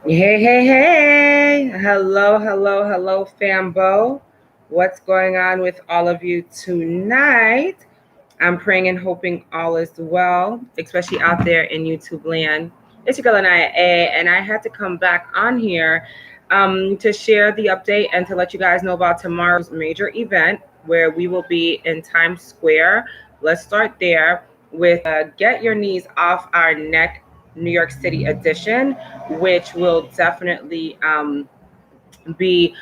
Hey, hey, hey. Hello, hello, hello, Fambo. What's going on with all of you tonight? I'm praying and hoping all is well, especially out there in YouTube land. It's your girl Aniya A, and I had to come back on here to share the update and to let you guys know about tomorrow's major event where we will be in Times Square. Let's start there with Get Your Knees Off Our Neck New York City edition, which will definitely be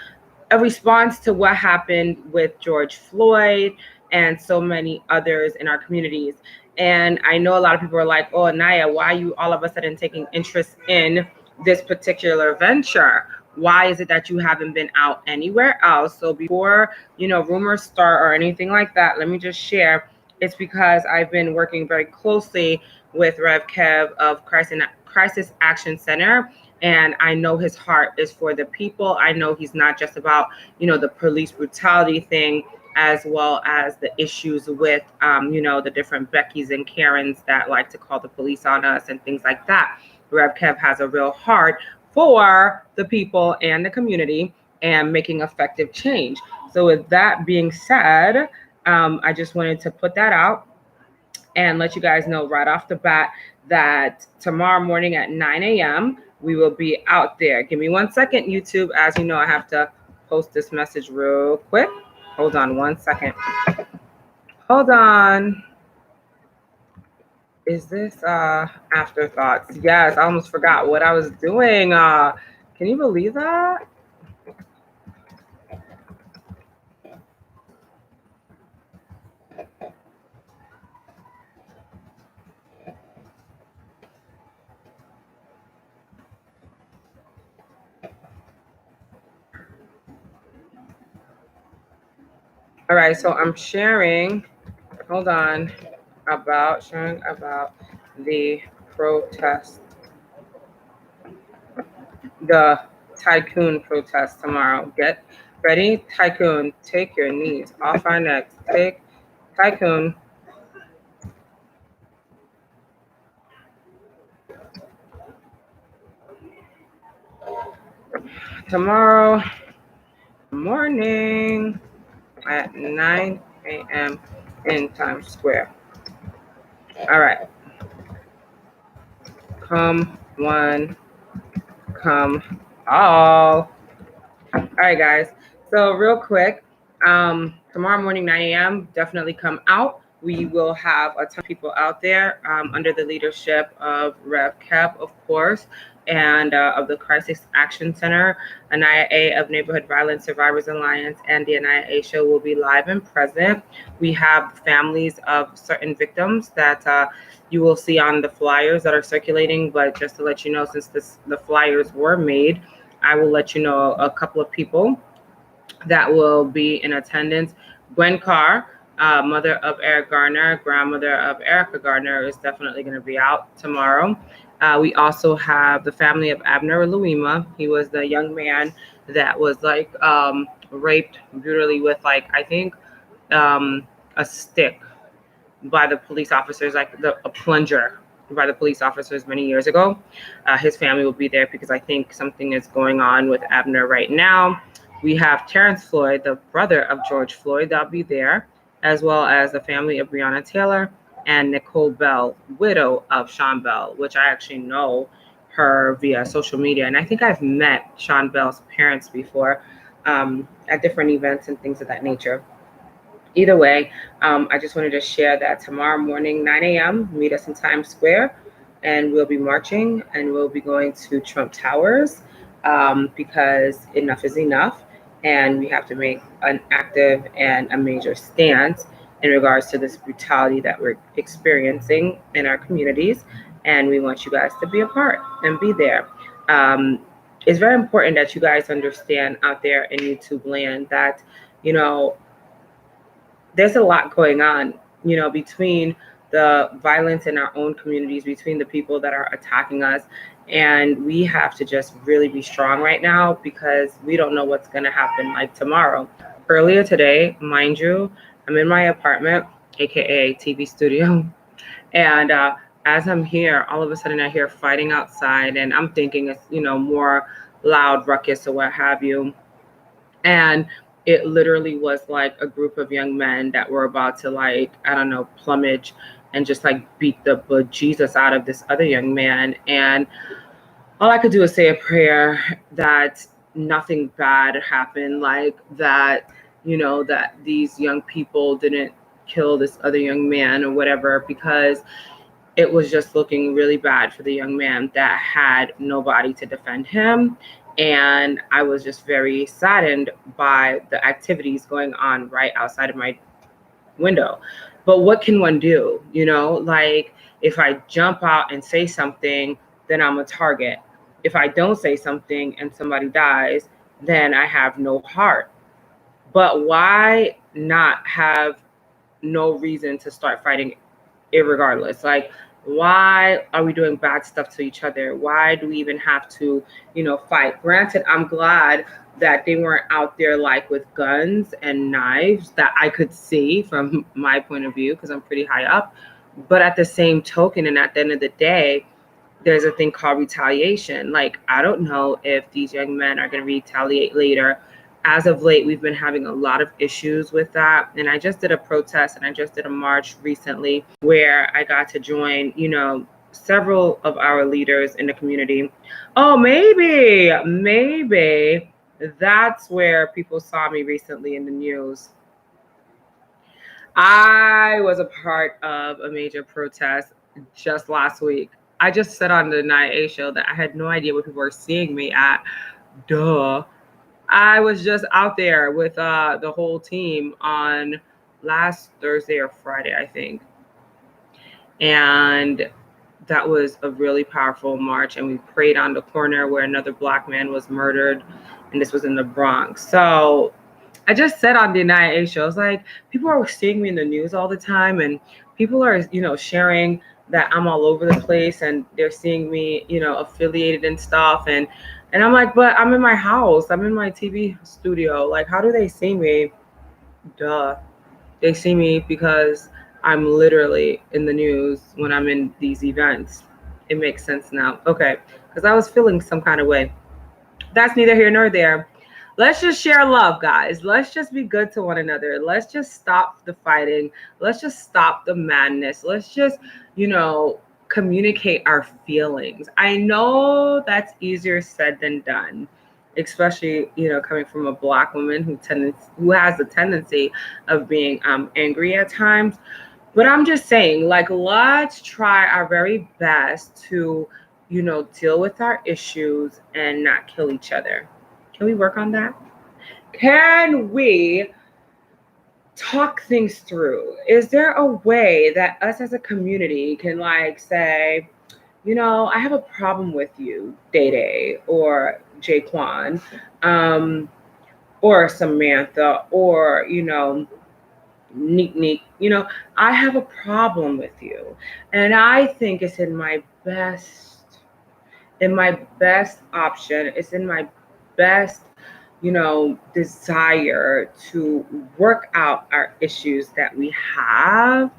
a response to what happened with George Floyd and so many others in our communities. And I know a lot of people are like, oh, Aniya, why are you all of a sudden taking interest in this particular venture? Why is it that you haven't been out anywhere else? So before, rumors start or anything like that, let me just share. It's because I've been working very closely with Rev Kev of Crisis Action Center, and I know his heart is for the people. I know he's not just about the police brutality thing, as well as the issues with the different Beckys and Karens that like to call the police on us and things like that. Rev Kev has a real heart for the people and the community and making effective change. So with that being said, I just wanted to put that out and let you guys know right off the bat that tomorrow morning at 9 a.m. we will be out there. Give me 1 second, YouTube. As you know, I have to post this message real quick. Hold on 1 second. Hold on. Is this afterthoughts? Yes, I almost forgot what I was doing. Can you believe that? All right, so I'm sharing, hold on, sharing about the protest, the tycoon protest tomorrow. Get ready, tycoon, take your knees off our necks. Take tycoon. Tomorrow morning at 9 a.m. in Times Square. All right. Come one, come all. All right, guys. So real quick, tomorrow morning, 9 a.m., definitely come out. We will have a ton of people out there under the leadership of Rev Kev, of course, and of the Crisis Action Center. Aniya A of Neighborhood Violence Survivors Alliance and the Aniya A Show will be live and present. We have families of certain victims that you will see on the flyers that are circulating. But just to let you know, since the flyers were made, I will let you know a couple of people that will be in attendance. Gwen Carr, mother of Eric Garner, grandmother of Erica Garner, is definitely going to be out tomorrow. We also have the family of Abner Louima. He was the young man that was raped brutally with I think a stick by the police officers, a plunger by the police officers many years ago. His family will be there because I think something is going on with Abner right now. We have Terrence Floyd, the brother of George Floyd, that'll be there, as well as the family of Breonna Taylor and Nicole Bell, widow of Sean Bell, which I actually know her via social media. And I think I've met Sean Bell's parents before at different events and things of that nature. Either way, I just wanted to share that tomorrow morning, 9 a.m., meet us in Times Square, and we'll be marching and we'll be going to Trump Towers because enough is enough. And we have to make an active and a major stance in regards to this brutality that we're experiencing in our communities. And we want you guys to be a part and be there. It's very important that you guys understand out there in YouTube land that, there's a lot going on, between the violence in our own communities, between the people that are attacking us. And we have to just really be strong right now because we don't know what's going to happen tomorrow. Earlier today, mind you, I'm in my apartment, AKA TV studio. And as I'm here, all of a sudden I hear fighting outside, and I'm thinking it's, more loud ruckus or what have you. And it literally was like a group of young men that were about to, like, I don't know, plumage and just like beat the bejesus out of this other young man. And all I could do is say a prayer that nothing bad happened, like that, that these young people didn't kill this other young man or whatever, because it was just looking really bad for the young man that had nobody to defend him. And I was just very saddened by the activities going on right outside of my window. But what can one do? Like, if I jump out and say something, then I'm a target. If I don't say something and somebody dies, then I have no heart. But why not have no reason to start fighting irregardless? Like, why are we doing bad stuff to each other? Why do we even have to, fight? Granted, I'm glad that they weren't out there like with guns and knives that I could see from my point of view, because I'm pretty high up. But at the same token, and at the end of the day, there's a thing called retaliation. Like, I don't know if these young men are going to retaliate later. As of late, we've been having a lot of issues with that. And I just did a protest and I just did a march recently where I got to join, several of our leaders in the community. Oh, maybe that's where people saw me recently in the news. I was a part of a major protest just last week. I just said on the Aniya A show that I had no idea what people were seeing me at. Duh. I was just out there with the whole team on last Thursday or Friday, I think. And that was a really powerful march. And we prayed on the corner where another Black man was murdered. And this was in the Bronx. So I just said on the Aniya A show, I was like, people are seeing me in the news all the time, and people are, sharing that I'm all over the place, and they're seeing me, affiliated and stuff. And I'm like, but I'm in my house. I'm in my TV studio. Like, how do they see me? Duh. They see me because I'm literally in the news when I'm in these events. It makes sense now. Okay. Because I was feeling some kind of way. That's neither here nor there. Let's just share love, guys. Let's just be good to one another. Let's just stop the fighting. Let's just stop the madness. Let's just, communicate our feelings. I know that's easier said than done, especially, coming from a Black woman who has the tendency of being angry at times. But I'm just saying, like, let's try our very best to, deal with our issues and not kill each other. Can we work on that? Can we talk things through? Is there a way that us as a community can, like, say, I have a problem with you, Day Day or Jaquan, or Samantha, or, Neek Neek, I have a problem with you. And I think it's in my best option, it's in my best, desire to work out our issues that we have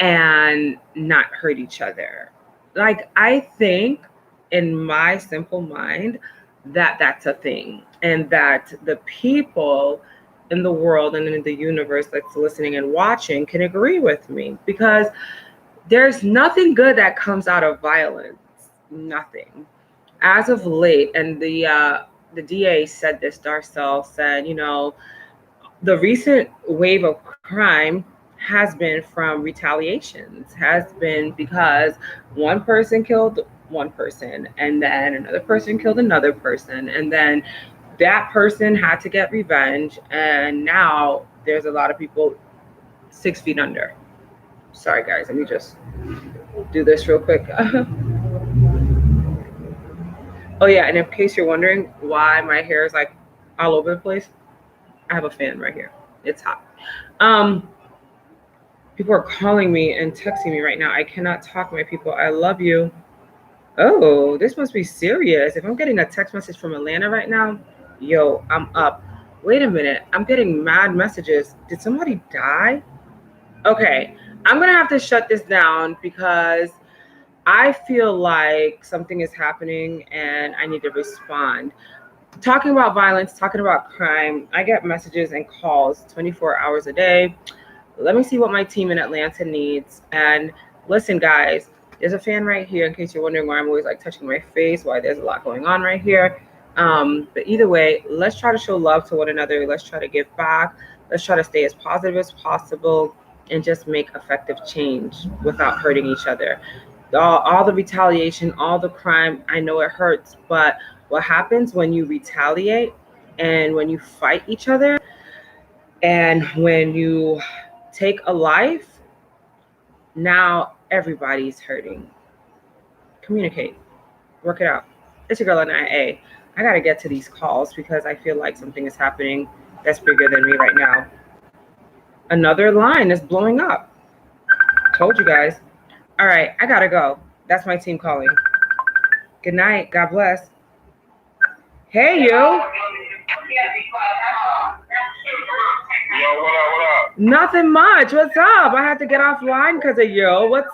and not hurt each other. Like, I think in my simple mind that that's a thing, and that the people in the world and in the universe that's listening and watching can agree with me, because there's nothing good that comes out of violence. Nothing. As of late, and the DA said this, Darcel said, the recent wave of crime has been from retaliations, has been because one person killed one person, and then another person killed another person, and then that person had to get revenge, and now there's a lot of people 6 feet under. Sorry, guys, let me just do this real quick. Oh yeah, and in case you're wondering why my hair is like all over the place, I have a fan right here. It's hot. People are calling me and texting me right now. I cannot talk, my people. I love you. Oh, this must be serious. If I'm getting a text message from Atlanta right now, yo, I'm up. Wait a minute. I'm getting mad messages. Did somebody die? Okay, I'm gonna have to shut this down because I feel like something is happening and I need to respond. Talking about violence, talking about crime, I get messages and calls 24 hours a day. Let me see what my team in Atlanta needs. And listen, guys, there's a fan right here in case you're wondering why I'm always like touching my face, why there's a lot going on right here. But either way, let's try to show love to one another. Let's try to give back. Let's try to stay as positive as possible and just make effective change without hurting each other. All the retaliation, all the crime, I know it hurts, but what happens when you retaliate and when you fight each other and when you take a life, now everybody's hurting. Communicate, work it out. It's your girl Aniya A. I gotta get to these calls because I feel like something is happening that's bigger than me right now. Another line is blowing up. Told you guys. All right, I gotta go. That's my team calling. Good night. God bless. Hey, you. Yo, what up? Nothing much. What's up? I had to get offline because of you. What's